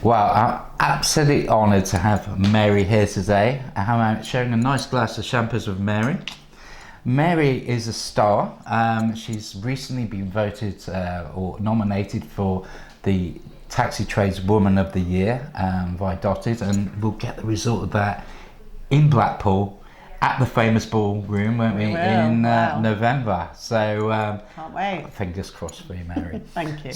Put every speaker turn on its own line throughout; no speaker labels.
Well, I'm absolutely honoured to have Mary here today. I'm sharing a nice glass of champers with Mary. Mary is a star. She's recently been voted or nominated for the Taxi Trades Woman of the Year by Dotted, and we'll get the result of that in Blackpool at the famous ballroom, won't we, in November. So
can't wait.
Fingers crossed for you, Mary.
Thank you.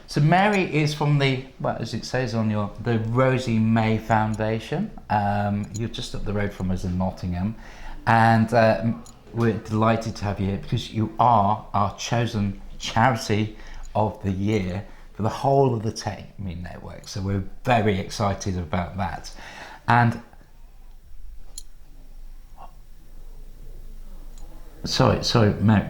So Mary is from the, well, as it says on the Rosie May Foundation. You're just up the road from us in Nottingham, and we're delighted to have you here because you are our chosen charity of the year for the whole of the Take Me network. So we're very excited about that. And sorry, Mary,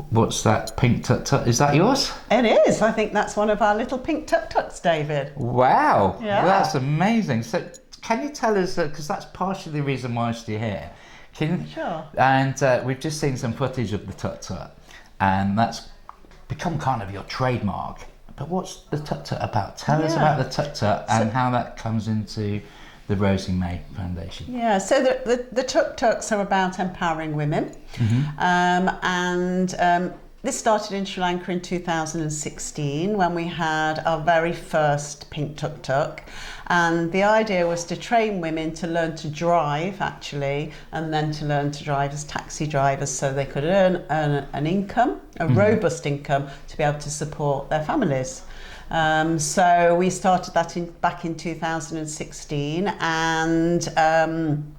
what's that pink tut-tut? Is that yours?
It is. I think that's one of our little pink tut-tuts, David.
Wow,
Yeah.
That's amazing. So can you tell us, because that's partially the reason why you're here.
Sure.
And we've just seen some footage of the tut-tut, and that's become kind of your trademark. But what's the tut-tut about? Tell us about the tut-tut and how that comes into the Rosie May Foundation.
Yeah, so the tuk-tuks are about empowering women. And this started in Sri Lanka in 2016 when we had our very first pink tuk-tuk. And the idea was to train women to learn to drive, actually, and then to learn to drive as taxi drivers so they could earn an income, a robust income, to be able to support their families. So we started that back in 2016, and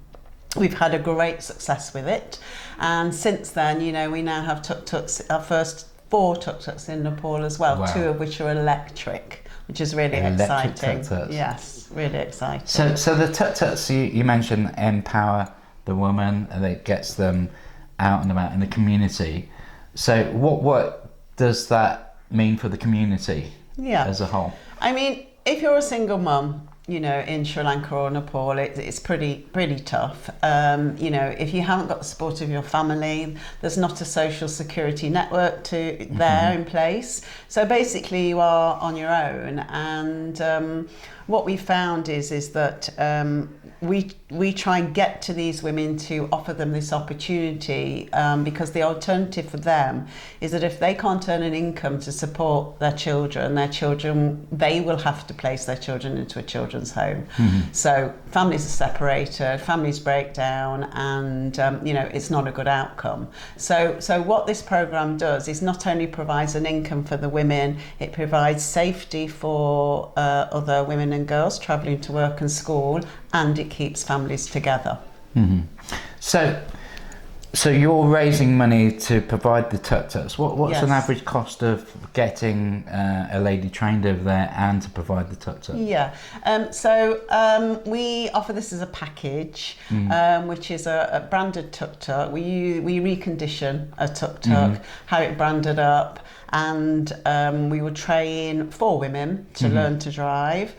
we've had a great success with it. And since then, you know, we now have tuk-tuks, our first 4 tuk-tuks in Nepal as well, 2 of which are electric, which is really exciting.
Tuk-tuks.
Yes, really exciting.
So the tuk-tuks you mentioned empower the woman, and it gets them out and about in the community. So what does that mean for the community as a whole?
I mean, if you're a single mum, you know, in Sri Lanka or Nepal, it's pretty tough. You know, if you haven't got the support of your family, there's not a social security network there in place. So basically, you are on your own. And what we found is that we try and get to these women to offer them this opportunity, because the alternative for them is that if they can't earn an income to support their children, they will have to place their children into a children's home. So families are separated, families break down, and you know, it's not a good outcome. So what this program does is not only provides an income for the women, it provides safety for other women and girls travelling to work and school, and it keeps families together.
So you're raising money to provide the tuk-tuks. What's an average cost of getting a lady trained over there and to provide the tuk-tuk?
So we offer this as a package, which is a branded tuk-tuk. We recondition a tuk-tuk, have it branded up, and we will train 4 women to learn to drive.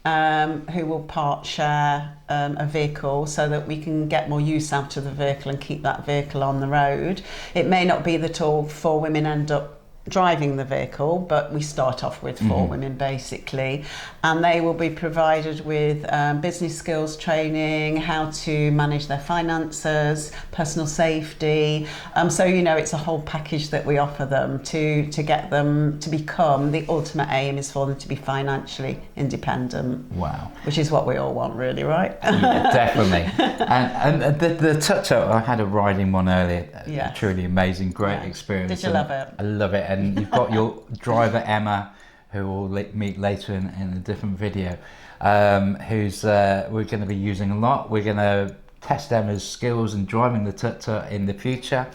Who will part share a vehicle so that we can get more use out of the vehicle and keep that vehicle on the road. It may not be that all 4 women end up driving the vehicle, but we start off with 4 women basically, and they will be provided with business skills training, how to manage their finances, personal safety. So you know, it's a whole package that we offer them to get them to become, the ultimate aim is for them to be financially independent.
Wow.
Which is what we all want, really, right?
Yeah, definitely. And the tuk-tuk, I had a ride in one earlier. Truly amazing, great experience.
Did you love it?
I love it. And you've got your driver Emma, who we'll meet later in a different video, who's we're going to be using a lot. We're going to test Emma's skills in driving the tuk-tuk in the future.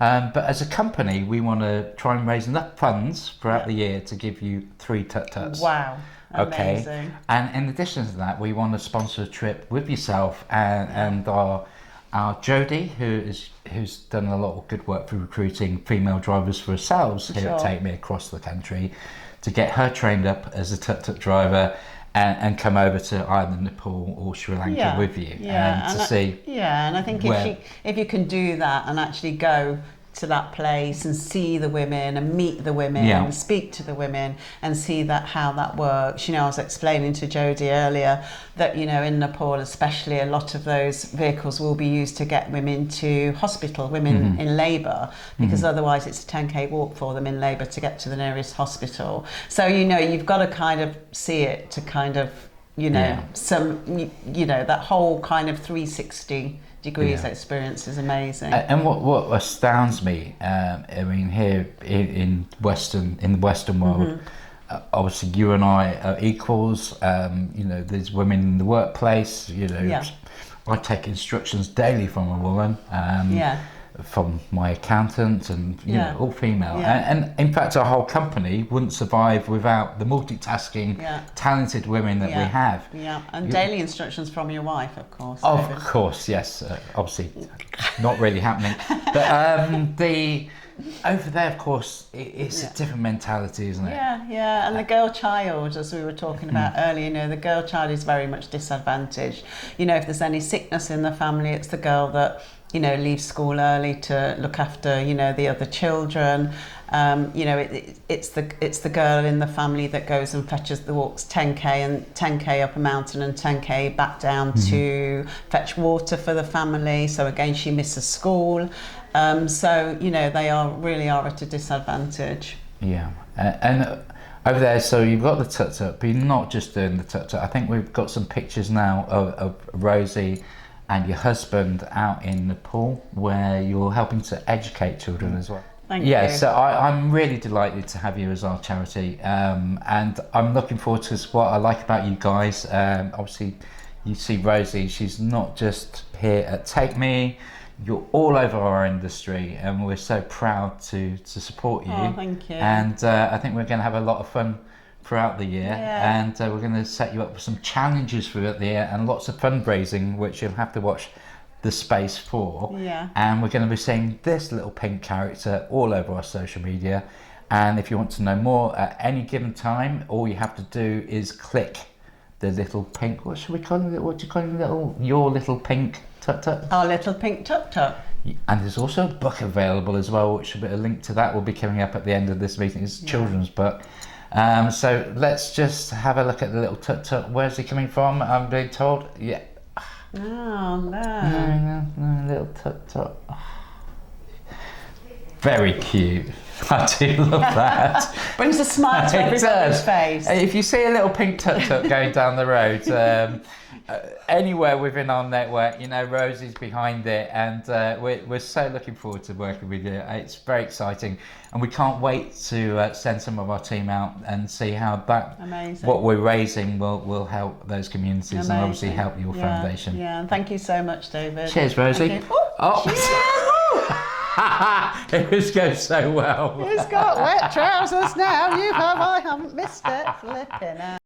But as a company, we want to try and raise enough funds throughout the year to give you 3 tuk-tuks.
Wow.
Okay.
Amazing.
And in addition to that, we want to sponsor a trip with yourself and our Jodie, who's done a lot of good work for recruiting female drivers for ourselves here at Take Me across the country, to get her trained up as a tuk-tuk driver and come over to either Nepal or Sri Lanka with you and to see.
Yeah, and I think if you can do that and actually go to that place and see the women and meet the women
Yeah.
and speak to the women and see that how that works. You know, I was explaining to Jodie earlier that, you know, in Nepal especially, a lot of those vehicles will be used to get women to hospital, women in labour, because otherwise it's a 10k walk for them in labour to get to the nearest hospital. So, you know, you've got to kind of see it to kind of, you know, you know, that whole kind of 360 degrees experience is amazing.
And what astounds me, I mean, here in the Western world, obviously you and I are equals. You know, there's women in the workplace. You know, I take instructions daily from a woman. From my accountant, and you know, all female. And in fact, our whole company wouldn't survive without the multitasking, talented women that we have.
Yeah, and daily instructions from your wife, of course.
Of course, yes. Obviously, not really happening. But the over there, of course, it's a different mentality, isn't it?
Yeah. And the girl child, as we were talking about earlier, you know, the girl child is very much disadvantaged. You know, if there's any sickness in the family, it's the girl that, you know, leaves school early to look after, you know, the other children. You know, it's the girl in the family that goes and fetches the walks 10k up a mountain and 10k back down to fetch water for the family. So again, she misses school. So, you know, they really are at a disadvantage.
Yeah, and over there, so you've got the tuk-tuk, but you're not just doing the tuk-tuk. I think we've got some pictures now of Rosie and your husband out in Nepal, where you're helping to educate children as well.
Thank you.
Yeah, so I'm really delighted to have you as our charity, and I'm looking forward to what I like about you guys. Obviously, you see Rosie, she's not just here at Take Me, you're all over our industry, and we're so proud to support you.
Oh, thank you.
And I think we're going to have a lot of fun throughout the year, and we're going to set you up with some challenges throughout the year and lots of fundraising, which you'll have to watch the space for. And we're going to be seeing this little pink character all over our social media, and if you want to know more at any given time, all you have to do is click the little pink, what should we call it, what do you call it, your little pink tuk-tuk?
Our little pink tuk-tuk.
And there's also a book available as well, which will be a link to that will be coming up at the end of this meeting. It's a children's book. So let's just have a look at the little tuk-tuk. Where's he coming from? I'm being told. Yeah.
Oh, no.
No, little tuk-tuk. Very cute. I do love that.
Brings a smile to everybody's face.
If you see a little pink tuk-tuk going down the road, anywhere within our network, you know, Rosie's behind it, and we're so looking forward to working with you. It's very exciting, and we can't wait to send some of our team out and see how what we're raising will help those communities and obviously help your foundation.
Yeah, and thank you so much, David.
Cheers, Rosie.
Okay.
It was going so well.
He's got wet trousers now. I haven't missed it. Flipping out.